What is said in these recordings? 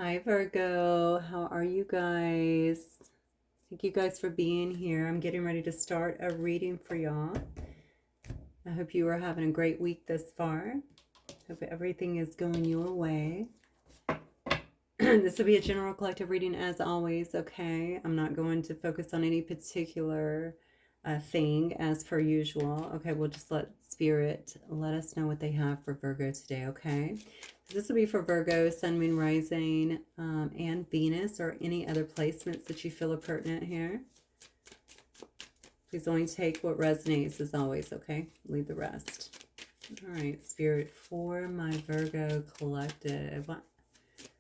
Hi, Virgo. How are you guys? Thank you guys for being here. I'm getting ready to start a reading for y'all. I hope you are having a great week thus far. Hope everything is going your way. This will be a general collective reading as always, okay? I'm not going to focus on any particular thing as per usual. Okay, we'll just let Spirit let us know what they have for Virgo today, okay? This will be for Virgo, Sun, Moon, Rising, and Venus, or any other placements that you feel are pertinent here. Please only take what resonates as always, okay? Leave the rest. All right, Spirit, for my Virgo collective.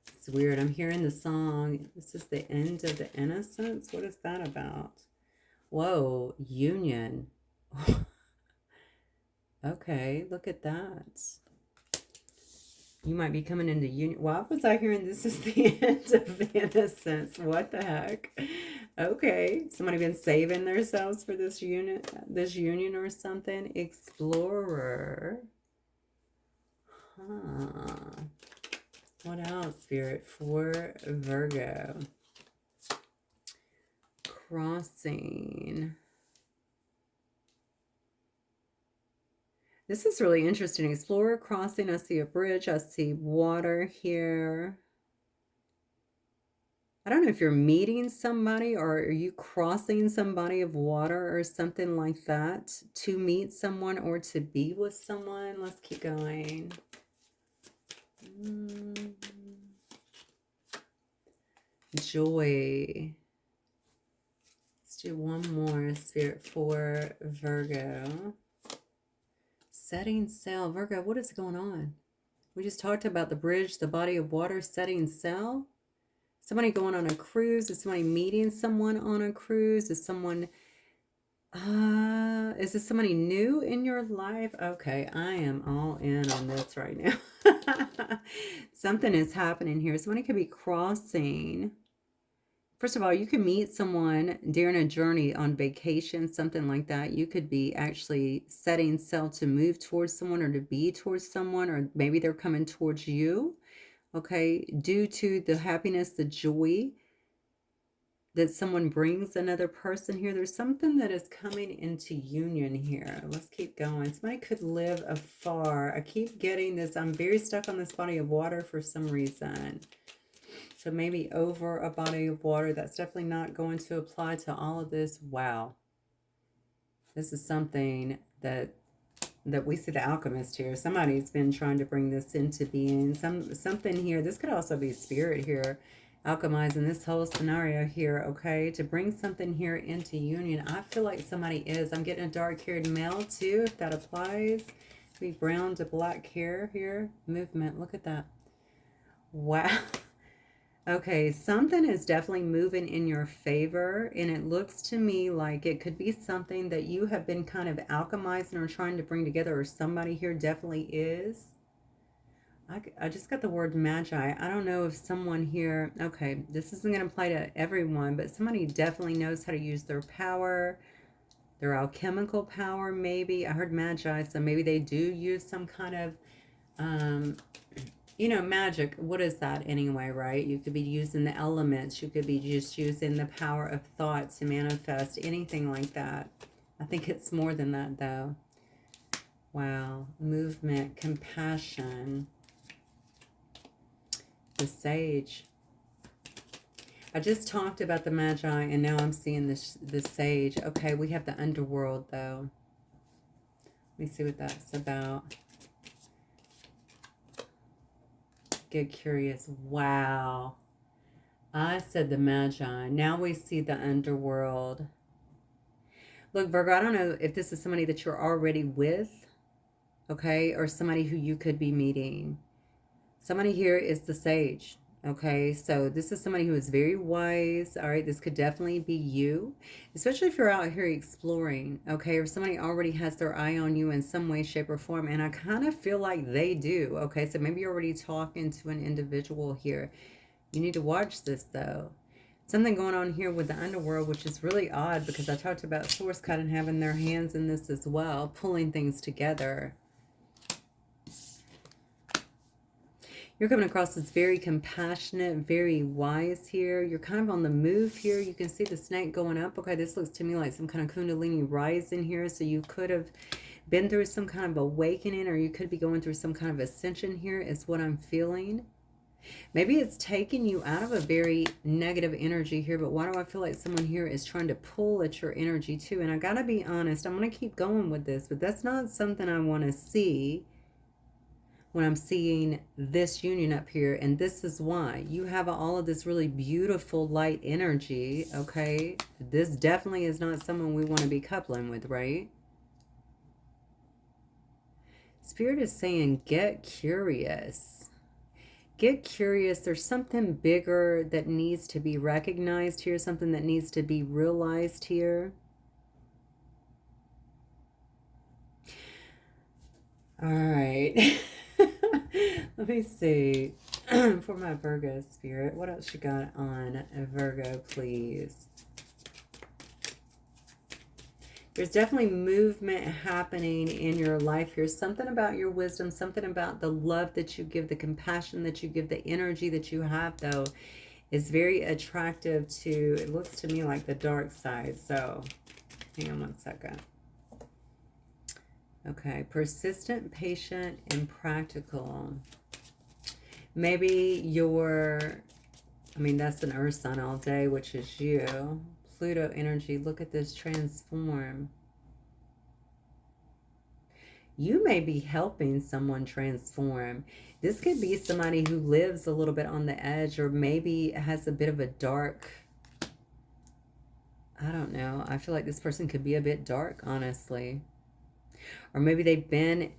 It's weird. I'm hearing the song. This is the end of the innocence. What is that about? Whoa, union. Okay, look at that. You might be coming into union. Why was I hearing this is the end of innocence? What the heck? Okay, somebody been saving themselves for this union or something. Explorer. Huh. What else, Spirit, for Virgo? Crossing. This is really interesting. Explorer, crossing. I see a bridge. I see water here. I don't know if you're meeting somebody or are you crossing some body of water or something like that to meet someone or to be with someone. Let's keep going. Joy. Let's do one more, Spirit, for Virgo. Setting sail. Virgo, what is going on? We just talked about the bridge, the body of water, setting sail. Somebody going on a cruise? Is somebody meeting someone on a cruise? Is someone... is this somebody new in your life? Okay, I am all in on this right now. Something is happening here. Somebody could be crossing. First of all, you could meet someone during a journey on vacation, something like that. You could be actually setting sail to move towards someone or to be towards someone, or maybe they're coming towards you. Okay, due to the happiness, the joy that someone brings another person here. There's something that is coming into union here. Let's keep going. Somebody could live afar. I keep getting this. I'm very stuck on this body of water for some reason. So maybe over a body of water. That's definitely not going to apply to all of this. Wow. This is something that we see the alchemist here. Somebody's been trying to bring this into being. Something here. This could also be spirit here. Alchemizing this whole scenario here, okay? To bring something here into union. I feel like somebody is. I'm getting a dark-haired male too, if that applies. Be brown to black hair here. Movement. Look at that. Wow. Okay, something is definitely moving in your favor, and it looks to me like it could be something that you have been kind of alchemizing or trying to bring together, or somebody here definitely is. I just got the word magi. I don't know if someone here, okay, this isn't going to apply to everyone, but somebody definitely knows how to use their power, their alchemical power, maybe. I heard magi, so maybe they do use some kind of, you know, magic. What is that anyway, right? You could be using the elements. You could be just using the power of thought to manifest anything like that. I think it's more than that, though. Wow. Movement, compassion. The sage. I just talked about the magi, and now I'm seeing the sage. Okay, we have the underworld, though. Let me see what that's about. Get curious. Wow. I said the magi. Now we see the underworld. Look, Virgo, I don't know if this is somebody that you're already with, okay, or somebody who you could be meeting. Somebody here is the sage, okay? So this is somebody who is very wise, all right? This could definitely be you, especially if you're out here exploring, okay? Or somebody already has their eye on you in some way, shape, or form, and I kind of feel like they do, okay? So maybe you're already talking to an individual here. You need to watch this, though. Something going on here with the underworld, which is really odd because I talked about Source kind of having their hands in this as well, pulling things together. You're coming across as very compassionate, very wise here. You're kind of on the move here. You can see the snake going up. Okay, this looks to me like some kind of kundalini rise in here. So you could have been through some kind of awakening, or you could be going through some kind of ascension here is what I'm feeling. Maybe it's taking you out of a very negative energy here, but why do I feel like someone here is trying to pull at your energy too? And I gotta be honest, I'm gonna keep going with this, but that's not something I want to see when I'm seeing this union up here. And this is why you have all of this really beautiful light energy. Okay, this definitely is not someone we want to be coupling with, right? Spirit is saying get curious. Get curious. There's something bigger that needs to be recognized here, something that needs to be realized here. All right. Let me see. For my Virgo spirit, what else you got on Virgo, please? There's definitely movement happening in your life here. Something about your wisdom, something about the love that you give, the compassion that you give, the energy that you have, though, is very attractive to, it looks to me like the dark side. So, hang on one second. Okay, persistent, patient, and practical. Maybe you're, I mean, that's an earth sign all day, which is you. Pluto energy, look at this, transform. You may be helping someone transform. This could be somebody who lives a little bit on the edge, or maybe has a bit of a dark, I don't know. I feel like this person could be a bit dark, honestly. Or maybe they've been,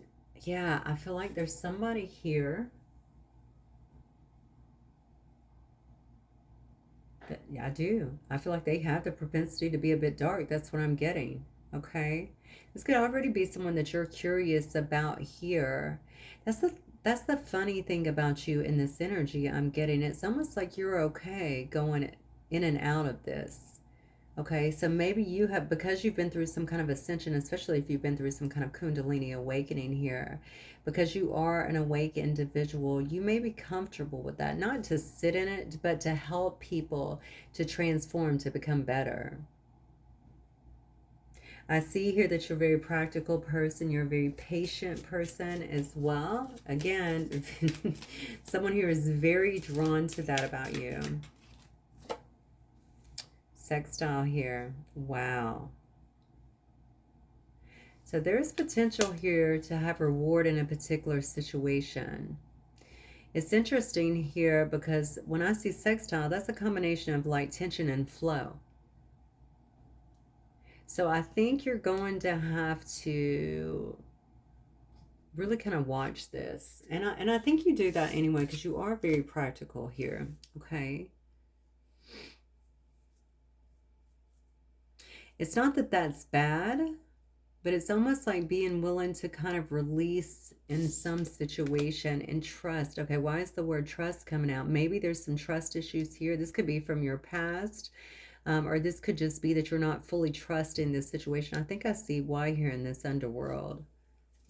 yeah, I feel like there's somebody here. Yeah, I do. I feel like they have the propensity to be a bit dark. That's what I'm getting. Okay. This could already be someone that you're curious about here. That's the funny thing about you in this energy I'm getting. It's almost like you're okay going in and out of this. Okay, so maybe you have, because you've been through some kind of ascension, especially if you've been through some kind of kundalini awakening here, because you are an awake individual, you may be comfortable with that, not to sit in it, but to help people to transform, to become better. I see here that you're a very practical person. You're a very patient person as well. Again, someone here is very drawn to that about you. Sextile here. Wow. So there's potential here to have reward in a particular situation. It's interesting here because when I see sextile, that's a combination of like tension and flow. So I think you're going to have to really kind of watch this. And I think you do that anyway, because you are very practical here. Okay. It's not that that's bad, but it's almost like being willing to kind of release in some situation and trust. Okay, why is the word trust coming out? Maybe there's some trust issues here. This could be from your past, or this could just be that you're not fully trusting this situation. I think I see why here in this underworld.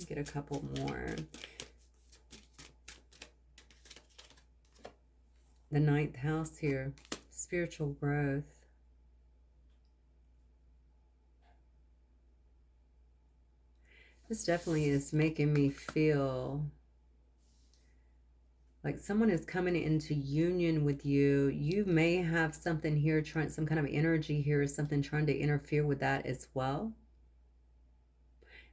Get a couple more. The 9th house here, spiritual growth. This definitely is making me feel like someone is coming into union with you. You may have something here, some kind of energy here, something trying to interfere with that as well.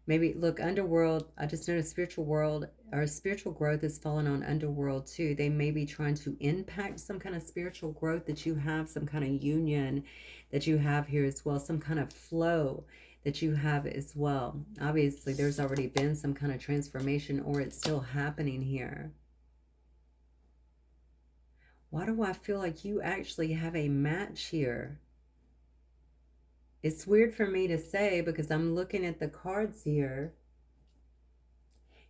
Maybe, look, underworld, I just noticed spiritual world, or spiritual growth is falling on underworld too. They may be trying to impact some kind of spiritual growth that you have, some kind of union that you have here as well, some kind of flow that you have as well. Obviously, there's already been some kind of transformation, or it's still happening here. Why do I feel like you actually have a match here? It's weird for me to say because I'm looking at the cards here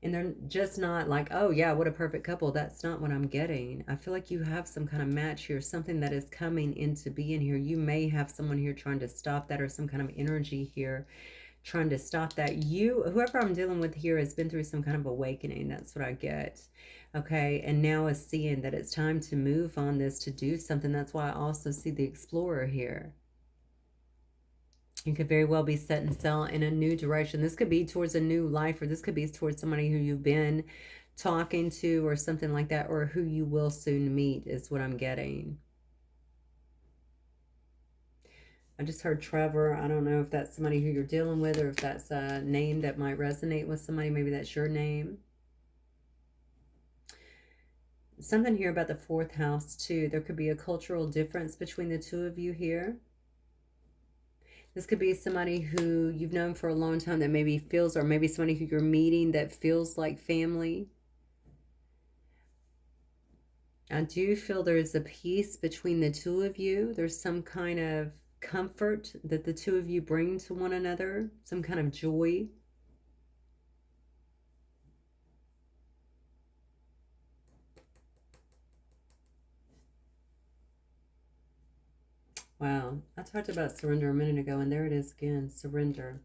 and they're just not like, oh yeah, what a perfect couple. That's not what I'm getting. I feel like you have some kind of match here, something that is coming into being here. You may have someone here trying to stop that, or some kind of energy here trying to stop that. Whoever I'm dealing with here has been through some kind of awakening. That's what I get. Okay, and now is seeing that it's time to move on this, to do something. That's why I also see the explorer here. You could very well be setting sail in a new direction. This could be towards a new life, or this could be towards somebody who you've been talking to or something like that, or who you will soon meet is what I'm getting. I just heard Trevor. I don't know if that's somebody who you're dealing with, or if that's a name that might resonate with somebody. Maybe that's your name. Something here about the fourth house too. There could be a cultural difference between the two of you here. This could be somebody who you've known for a long time that maybe feels, or maybe somebody who you're meeting that feels like family. I do feel there's a peace between the two of you. There's some kind of comfort that the two of you bring to one another, some kind of joy. Wow, I talked about surrender a minute ago, and there it is again. Surrender.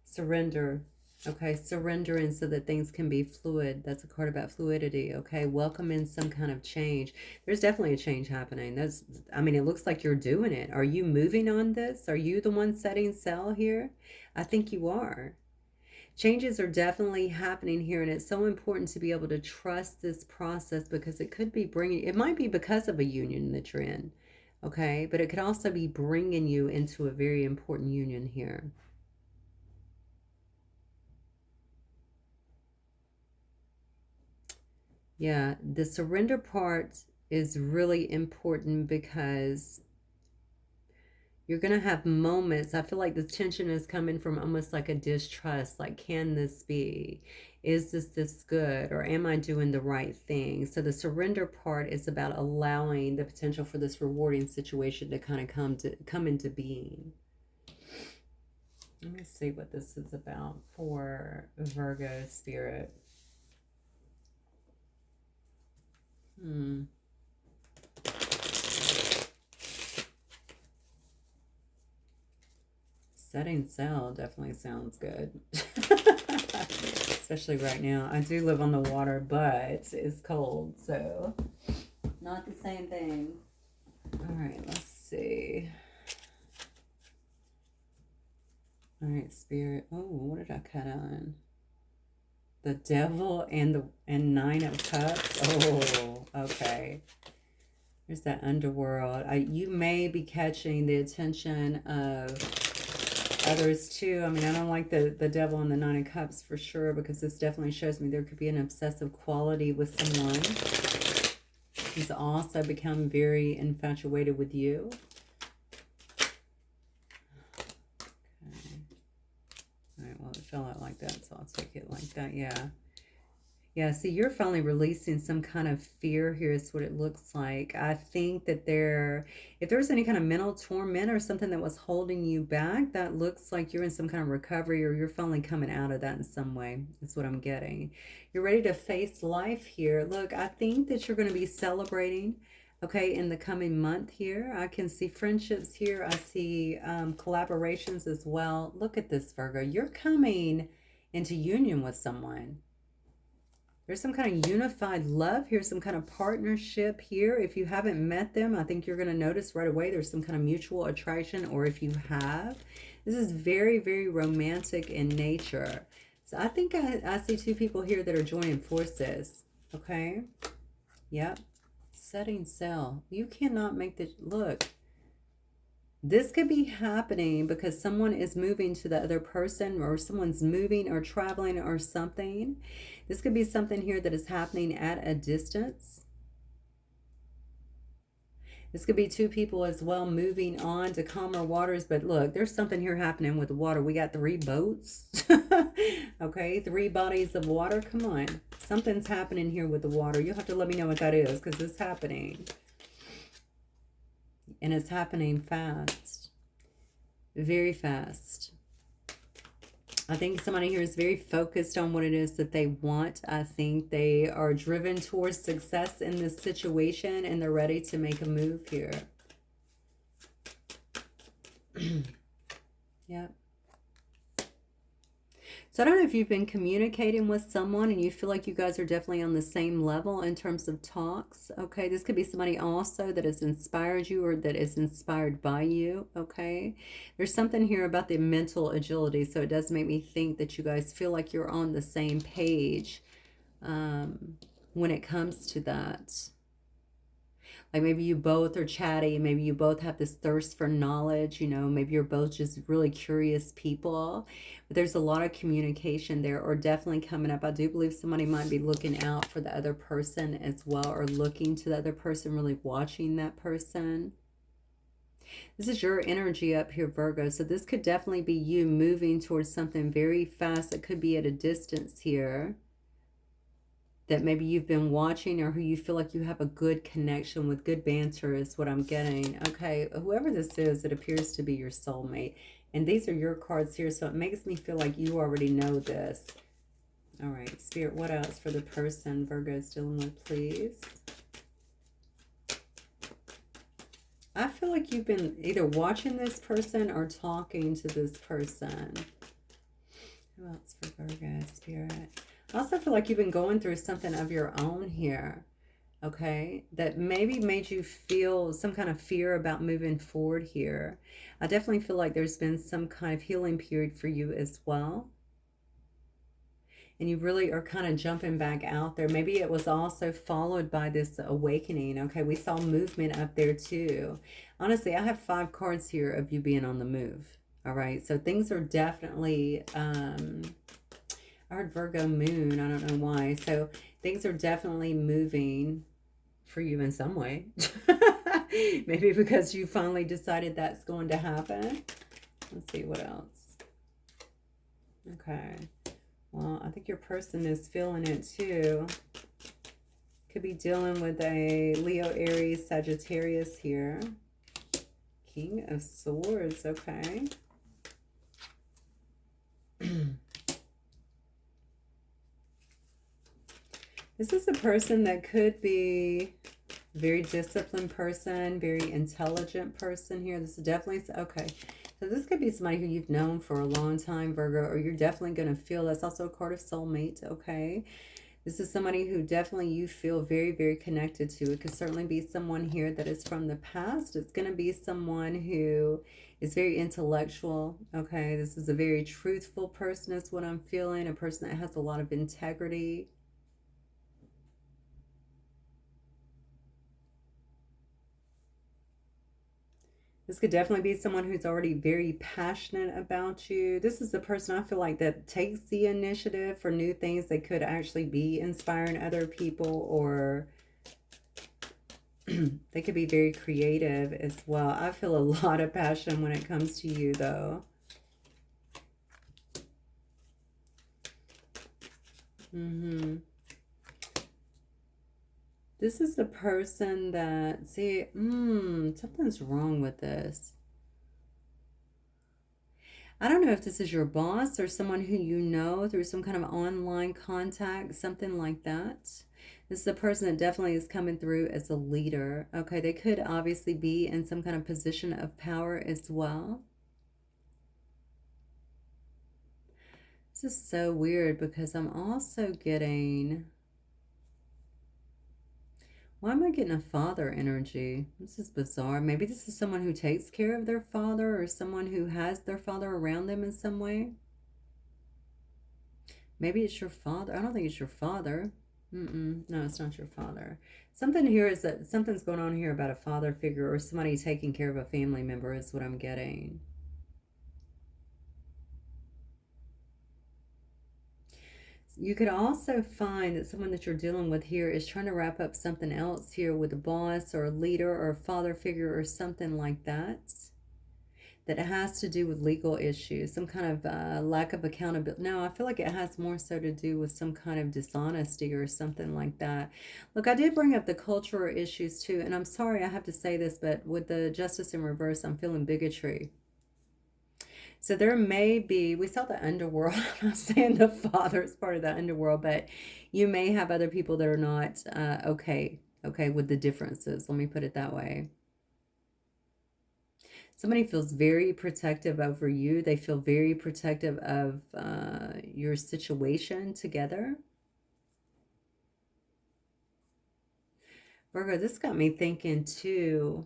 Surrender. Okay, surrendering so that things can be fluid. That's a card about fluidity. Okay, welcome in some kind of change. There's definitely a change happening. I mean, it looks like you're doing it. Are you moving on this? Are you the one setting sail here? I think you are. Changes are definitely happening here, and it's so important to be able to trust this process, because it could be it might be because of a union that you're in. Okay, but it could also be bringing you into a very important union here. Yeah, the surrender part is really important, because you're going to have moments. I feel like the tension is coming from almost like a distrust. Like, can this be? Is this good? Or am I doing the right thing? So the surrender part is about allowing the potential for this rewarding situation to kind of come into being. Let me see what this is about for Virgo spirit. Setting sail definitely sounds good. Especially right now. I do live on the water, but it's cold, so not the same thing. All right, let's see. All right, spirit. Oh, what did I cut on? The devil and nine of cups. Oh, okay. There's that underworld. You may be catching the attention of others too. I mean, I don't like the devil and the nine of cups for sure, because this definitely shows me there could be an obsessive quality with someone who's also become very infatuated with you. Okay. All right, well, it fell out like that, so I'll take it like that. Yeah. Yeah, see, you're finally releasing some kind of fear here is what it looks like. I think that if there's any kind of mental torment or something that was holding you back, that looks like you're in some kind of recovery, or you're finally coming out of that in some way. That's what I'm getting. You're ready to face life here. Look, I think that you're going to be celebrating, okay, in the coming month here. I can see friendships here. I see collaborations as well. Look at this, Virgo. You're coming into union with someone. There's some kind of unified love here, some kind of partnership here. If you haven't met them, I think you're going to notice right away there's some kind of mutual attraction, or if you have, this is very, very romantic in nature. So I think I see two people here that are joining forces. Okay. Yep. Setting sail. You cannot make the look. This could be happening because someone is moving to the other person, or someone's moving or traveling or something. This could be something here that is happening at a distance. This could be two people as well moving on to calmer waters. But look, there's something here happening with the water. We got 3 boats. Okay, 3 bodies of water. Come on. Something's happening here with the water. You'll have to let me know what that is, because it's happening. And it's happening fast. Very fast. I think somebody here is very focused on what it is that they want. I think they are driven towards success in this situation, and they're ready to make a move here. Yep. So I don't know if you've been communicating with someone and you feel like you guys are definitely on the same level in terms of talks. Okay, this could be somebody also that has inspired you or that is inspired by you. Okay, there's something here about the mental agility, so it does make me think that you guys feel like you're on the same page when it comes to that. Like maybe you both are chatty, maybe you both have this thirst for knowledge, you know, maybe you're both just really curious people. But there's a lot of communication there, or definitely coming up. I do believe somebody might be looking out for the other person as well, or looking to the other person, really watching that person. This is your energy up here, Virgo. So this could definitely be you moving towards something very fast. It could be at a distance here that maybe you've been watching, or who you feel like you have a good connection with. Good banter is what I'm getting. Okay, whoever this is, it appears to be your soulmate. And these are your cards here, so it makes me feel like you already know this. All right, Spirit, what else for the person Virgo's dealing with, please? I feel like you've been either watching this person or talking to this person. Who else for Virgo, Spirit? I also feel like you've been going through something of your own here, okay, that maybe made you feel some kind of fear about moving forward here. I definitely feel like there's been some kind of healing period for you as well. And you really are kind of jumping back out there. Maybe it was also followed by this awakening. Okay, we saw movement up there too. Honestly, I have 5 cards here of you being on the move. All right, so things are definitely... I heard Virgo moon. I don't know why. So things are definitely moving for you in some way. Maybe because you finally decided that's going to happen. Let's see what else. Okay. Well, I think your person is feeling it too. Could be dealing with a Leo, Aries, Sagittarius here. King of Swords. Okay. This is a person that could be a very disciplined person, very intelligent person here. This is definitely, okay. So this could be somebody who you've known for a long time, Virgo, or you're definitely going to feel, that's also a card of soulmate, okay? This is somebody who definitely you feel very, very connected to. It could certainly be someone here that is from the past. It's going to be someone who is very intellectual, okay? This is a very truthful person is what I'm feeling, a person that has a lot of integrity. This could definitely be someone who's already very passionate about you. This is the person I feel like that takes the initiative for new things that could actually be inspiring other people, or they could be very creative as well. I feel a lot of passion when it comes to you, though. This is the person that, see, something's wrong with this. I don't know if this is your boss or someone who you know through some kind of online contact, something like that. This is a person that definitely is coming through as a leader. Okay, they could obviously be in some kind of position of power as well. This is so weird because I'm also getting... Why am I getting a father energy? This is bizarre. Maybe this is someone who takes care of their father, or someone who has their father around them in some way. Maybe it's your father. I don't think it's your father. No, it's not your father. Something here is that something's going on here about a father figure or somebody taking care of a family member is what I'm getting. You could also find that someone that you're dealing with here is trying to wrap up something else here with a boss or a leader or a father figure or something like that. That has to do with legal issues, some kind of lack of accountability. No, I feel like it has more so to do with some kind of dishonesty or something like that. Look, I did bring up the cultural issues too, and I'm sorry I have to say this, but with the justice in reverse, I'm feeling bigotry. So there may be, we saw the underworld. I'm not saying the father is part of the underworld, but you may have other people that are not okay with the differences. Let me put it that way. Somebody feels very protective over you. They feel very protective of your situation together. Virgo, this got me thinking too.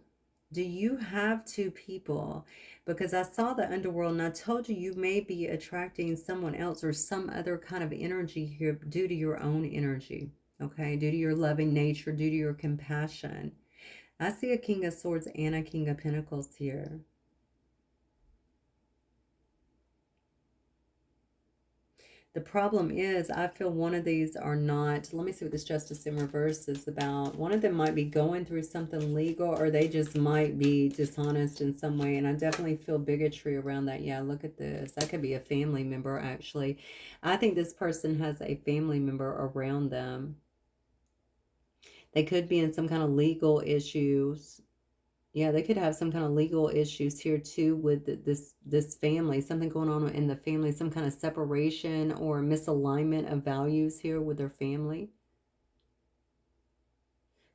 Do you have two people? Because I saw the underworld and I told you you may be attracting someone else or some other kind of energy here due to your own energy. Okay, due to your loving nature, due to your compassion. I see a King of Swords and a King of Pentacles here. The problem is, I feel one of these are not, let me see what this Justice in Reverse is about. One of them might be going through something legal, or they just might be dishonest in some way. And I definitely feel bigotry around that. Yeah, look at this. That could be a family member, actually. I think this person has a family member around them. They could be in some kind of legal issues. Yeah, they could have some kind of legal issues here too with this family. Something going on in the family, some kind of separation or misalignment of values here with their family.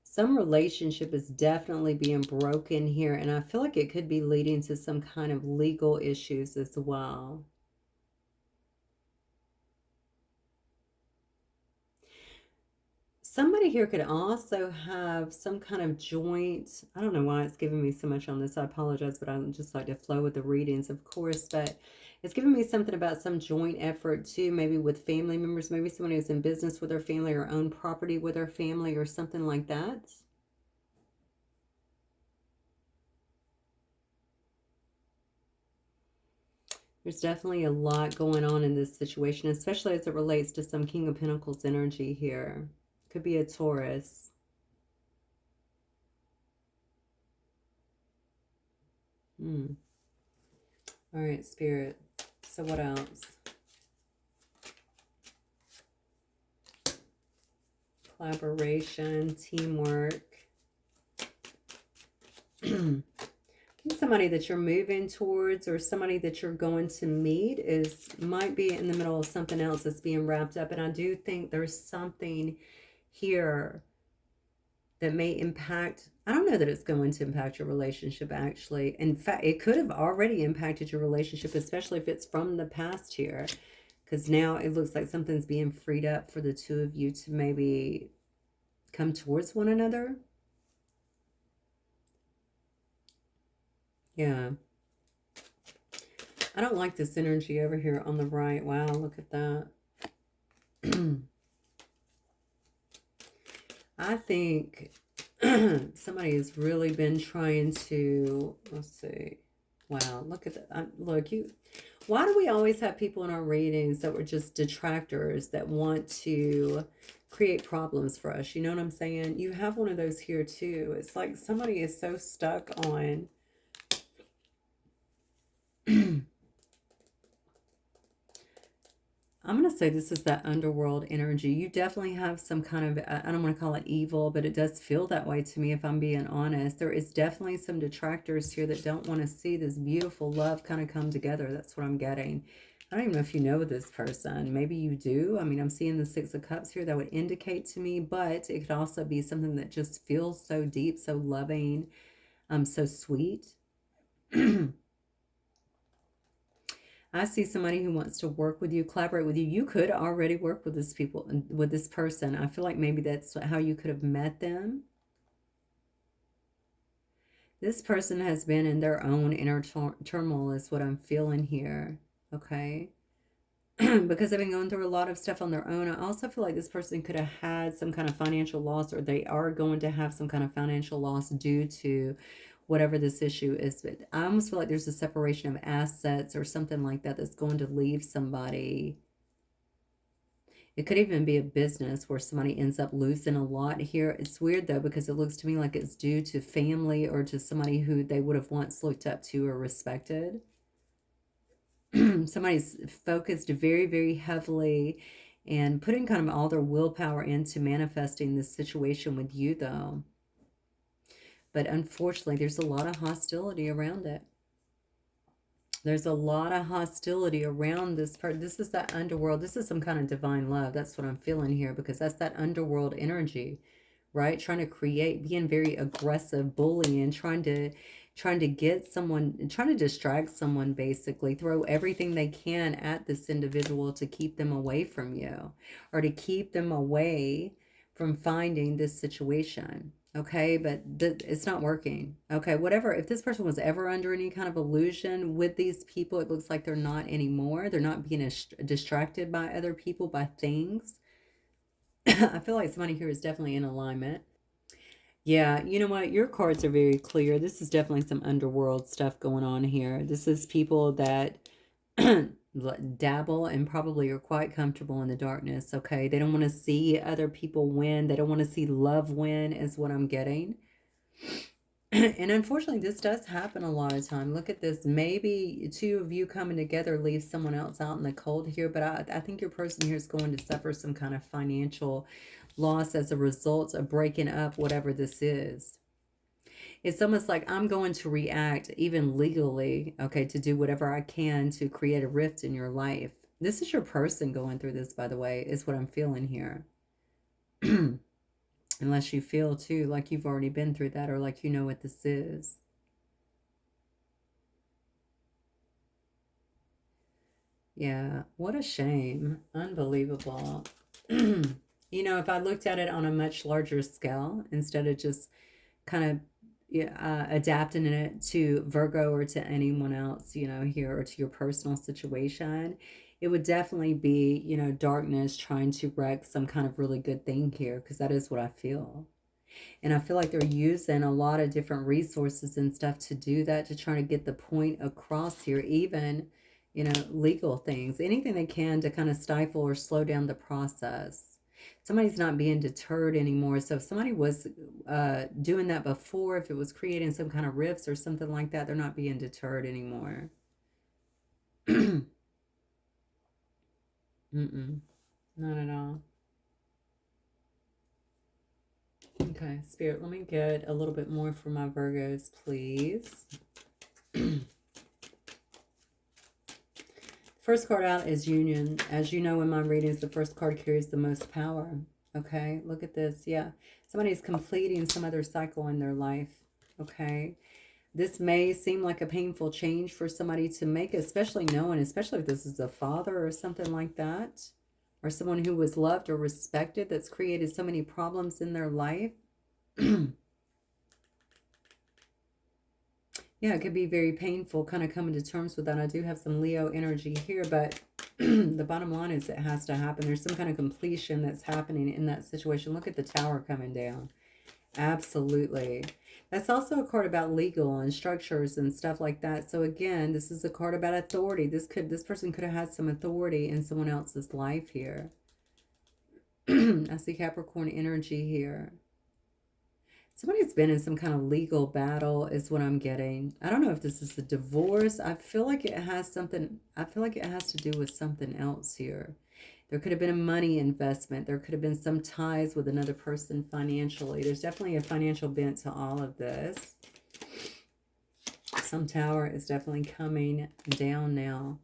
Some relationship is definitely being broken here, and I feel like it could be leading to some kind of legal issues as well. Somebody here could also have some kind of joint, I don't know why it's giving me so much on this. I apologize, but I just like to flow with the readings, of course. But it's giving me something about some joint effort too, maybe with family members, maybe someone who's in business with their family or own property with their family or something like that. There's definitely a lot going on in this situation, especially as it relates to some King of Pentacles energy here. Could be a Taurus. All right, Spirit. So what else? Collaboration, teamwork. Somebody that you're moving towards or somebody that you're going to meet might be in the middle of something else that's being wrapped up. And I do think there's something here that may impact, I don't know that it's going to impact your relationship actually. In fact, it could have already impacted your relationship, especially if it's from the past here. Because now it looks like something's being freed up for the two of you to maybe come towards one another. Yeah. I don't like this energy over here on the right. Wow, look at that. I think somebody has really been trying to, let's see. Wow, look at that. Look, why do we always have people in our readings that were just detractors that want to create problems for us? You know what I'm saying? You have one of those here too. It's like somebody is so stuck on I'm going to say this is that underworld energy. You definitely have some kind of, I don't want to call it evil, but it does feel that way to me if I'm being honest. There is definitely some detractors here that don't want to see this beautiful love kind of come together. That's what I'm getting. I don't even know if you know this person. Maybe you do. I mean, I'm seeing the Six of Cups here. That would indicate to me, but it could also be something that just feels so deep, so loving, so sweet. I see somebody who wants to work with you, collaborate with you. You could already work with with this person. I feel like maybe that's how you could have met them. This person has been in their own inner turmoil is what I'm feeling here. Okay. Because they've been going through a lot of stuff on their own. I also feel like this person could have had some kind of financial loss, or they are going to have some kind of financial loss due to whatever this issue is. But I almost feel like there's a separation of assets or something like that that's going to leave somebody. It could even be a business where somebody ends up losing a lot here. It's weird though, because it looks to me like it's due to family or to somebody who they would have once looked up to or respected. Somebody's focused very, very heavily and putting kind of all their willpower into manifesting this situation with you though. But unfortunately, there's a lot of hostility around it. There's a lot of hostility around this part. This is that underworld. This is some kind of divine love. That's what I'm feeling here, because that's that underworld energy right? Trying to create, being very aggressive, bullying, trying to get someone, trying to distract someone, basically throw everything they can at this individual to keep them away from you, or to keep them away from finding this situation. Okay, but it's not working. Okay, whatever. If this person was ever under any kind of illusion with these people, it looks like they're not anymore. They're not being distracted by other people, by things. I feel like somebody here is definitely in alignment. Yeah, you know what? Your cards are very clear. This is definitely some underworld stuff going on here. This is people that dabble and probably are quite comfortable in the darkness, okay? They don't want to see other people win. They don't want to see love win, is what I'm getting. And unfortunately, this does happen a lot of time. Look at this. Maybe two of you coming together leaves someone else out in the cold here, but I think your person here is going to suffer some kind of financial loss as a result of breaking up whatever this is. It's almost like I'm going to react even legally, okay, to do whatever I can to create a rift in your life. This is your person going through this, by the way, is what I'm feeling here. Unless you feel too like you've already been through that, or like you know what this is. Yeah, what a shame. Unbelievable. You know, if I looked at it on a much larger scale, instead of just kind of, yeah, adapting it to Virgo or to anyone else, you know, here, or to your personal situation, it would definitely be, you know, darkness trying to wreck some kind of really good thing here, because that is what I feel. And I feel like they're using a lot of different resources and stuff to do that, to try to get the point across here, even, you know, legal things, anything they can to kind of stifle or slow down the process. Somebody's not being deterred anymore. So if somebody was doing that before, if it was creating some kind of rifts or something like that, they're not being deterred anymore. Mm-mm, not at all. Okay, Spirit, let me get a little bit more for my Virgos, please. First card out is Union. As you know, in my readings, the first card carries the most power. Okay, look at this. Yeah, somebody's completing some other cycle in their life. Okay, this may seem like a painful change for somebody to make, especially knowing, especially if this is a father or something like that, or someone who was loved or respected, that's created so many problems in their life. Yeah, it could be very painful kind of coming to terms with that. I do have some Leo energy here, but the bottom line is it has to happen. There's some kind of completion that's happening in that situation. Look at the Tower coming down. Absolutely. That's also a card about legal and structures and stuff like that. So again, this is a card about authority. This person could have had some authority in someone else's life here. I see Capricorn energy here. Somebody's been in some kind of legal battle is what I'm getting. I don't know if this is a divorce. I feel like it has something, I feel like it has to do with something else here. There could have been a money investment. There could have been some ties with another person financially. There's definitely a financial bent to all of this. Some tower is definitely coming down now.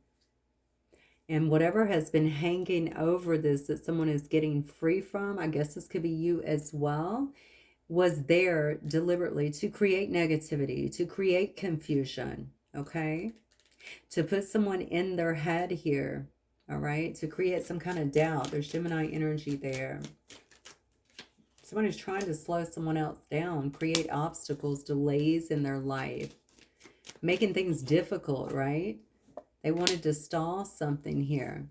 And whatever has been hanging over this that someone is getting free from, I guess this could be you as well, was there deliberately to create negativity, to create confusion, okay? To put someone in their head here, all right? To create some kind of doubt. There's Gemini energy there. Somebody's trying to slow someone else down, create obstacles, delays in their life, making things difficult, right? They wanted to stall something here.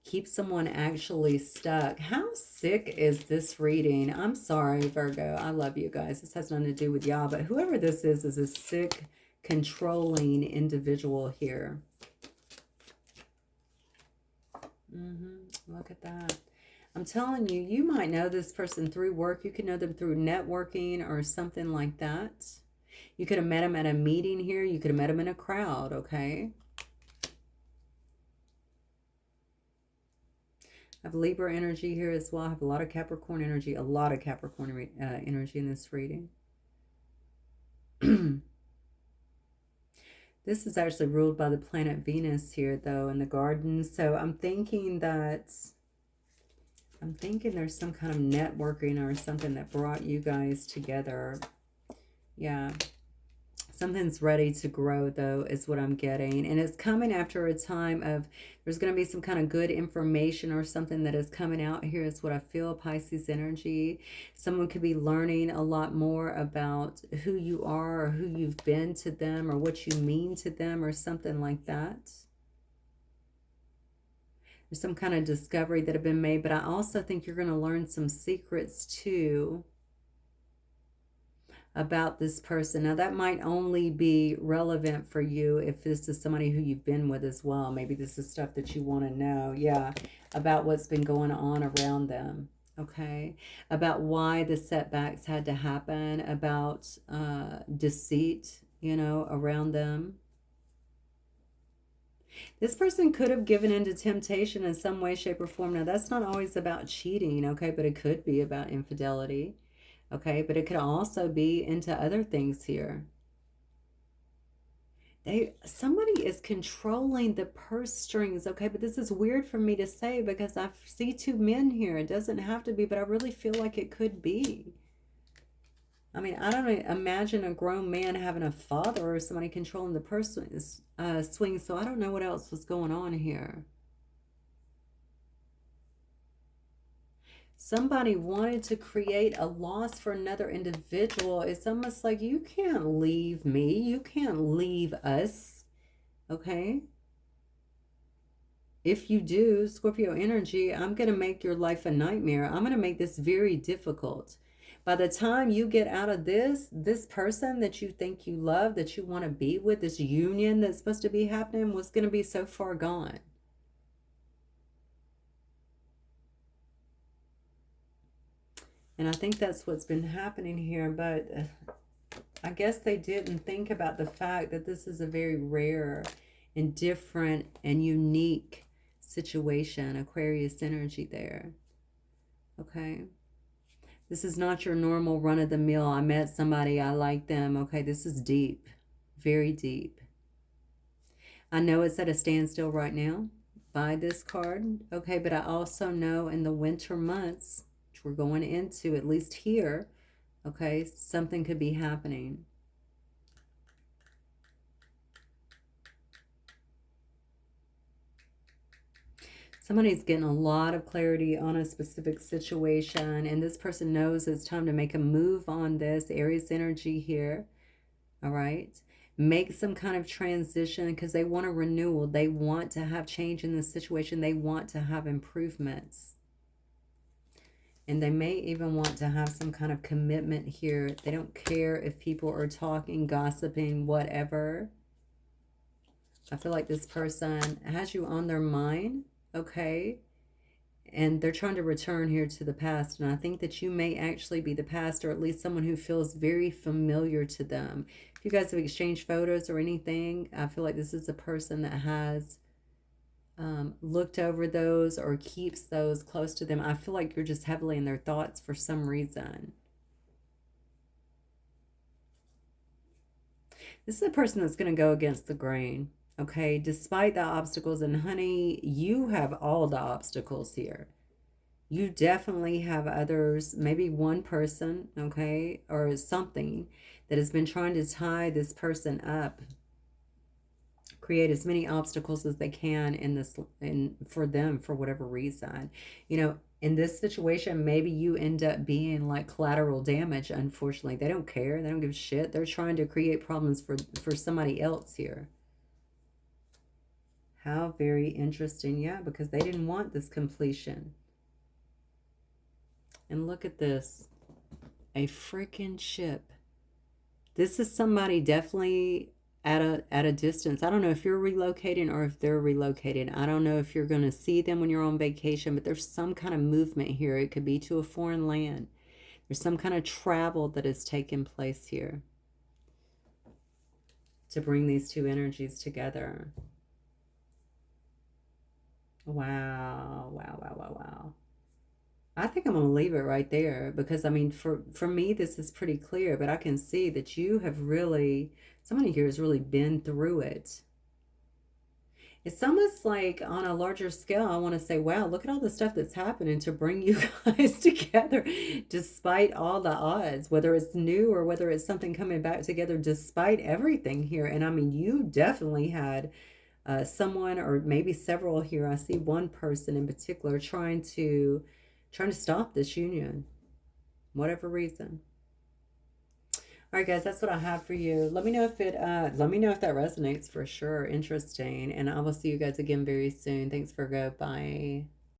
Keep someone actually stuck. How sick is this reading? I'm sorry, Virgo. I love you guys. This has nothing to do with y'all, but whoever this is a sick, controlling individual here. Look at that. I'm telling you, you might know this person through work. You could know them through networking or something like that. You could have met them at a meeting here. You could have met them in a crowd, okay? I have Libra energy here as well. I have a lot of Capricorn energy, energy in this reading. This is actually ruled by the planet Venus here, though, in the garden. So I'm thinking that I'm thinking there's some kind of networking or something that brought you guys together. Yeah. Something's ready to grow, though, is what I'm getting. And it's coming after a time of, there's going to be some kind of good information or something that is coming out here, is what I feel, Pisces energy. Someone could be learning a lot more about who you are or who you've been to them or what you mean to them or something like that. There's some kind of discovery that have been made, but I also think you're going to learn some secrets too about this person. Now, that might only be relevant for you if this is somebody who you've been with as well. Maybe this is stuff that you want to know, yeah, about what's been going on around them, okay? About why the setbacks had to happen, about deceit, you know, around them. This person could have given into temptation in some way, shape, or form. Now, that's not always about cheating, okay? But it could be about infidelity, okay? But it could also be into other things here. Somebody is controlling the purse strings, okay? But this is weird for me to say because I see two men here. It doesn't have to be, but I really feel like it could be. I mean, I don't imagine a grown man having a father or somebody controlling the purse swing, so I don't know what else was going on here. Somebody wanted to create a loss for another individual. It's almost like, you can't leave me. You can't leave us. Okay? If you do, Scorpio energy, I'm going to make your life a nightmare. I'm going to make this very difficult. By the time you get out of this person that you think you love, that you want to be with, this union that's supposed to be happening, was going to be so far gone. And I think that's what's been happening here. But I guess they didn't think about the fact that this is a very rare and different and unique situation. Aquarius energy there. Okay. This is not your normal run-of-the-mill, I met somebody, I like them. Okay, this is deep. Very deep. I know it's at a standstill right now by this card. Okay, but I also know in the winter months, which we're going into, at least here, okay, something could be happening. Somebody's getting a lot of clarity on a specific situation, and this person knows it's time to make a move on this. Aries energy here, all right? Make some kind of transition because they want a renewal. They want to have change in the situation. They want to have improvements. And they may even want to have some kind of commitment here. They don't care if people are talking, gossiping, whatever. I feel like this person has you on their mind, okay? And they're trying to return here to the past. And I think that you may actually be the past, or at least someone who feels very familiar to them. If you guys have exchanged photos or anything, I feel like this is a person that has looked over those or keeps those close to them. I feel like you're just heavily in their thoughts for some reason. This is a person that's going to go against the grain. Okay, despite the obstacles, and honey, you have all the obstacles here. You definitely have others, maybe one person, okay, or something that has been trying to tie this person up, create as many obstacles as they can in this, in for them, for whatever reason. You know, in this situation, maybe you end up being like collateral damage. Unfortunately, they don't care. They don't give a shit. They're trying to create problems for somebody else here. How very interesting. Yeah, because they didn't want this completion. And look at this. A freaking ship. This is somebody definitely at a distance. I don't know if you're relocating or if they're relocating. I don't know if you're going to see them when you're on vacation, but there's some kind of movement here. It could be to a foreign land. There's some kind of travel that is taking place here to bring these two energies together. Wow, wow, wow, wow, wow. I think I'm going to leave it right there because, I mean, for me, this is pretty clear, but I can see that you have really, somebody here has really been through it. It's almost like on a larger scale, I want to say, wow, look at all the stuff that's happening to bring you guys together despite all the odds, whether it's new or whether it's something coming back together, despite everything here. And I mean, you definitely had someone or maybe several here. I see one person in particular trying to stop this union, whatever reason. All right, guys, that's what I have for you. Let me know if that resonates for sure. Interesting. And I will see you guys again very soon. Thanks, Virgo. Bye.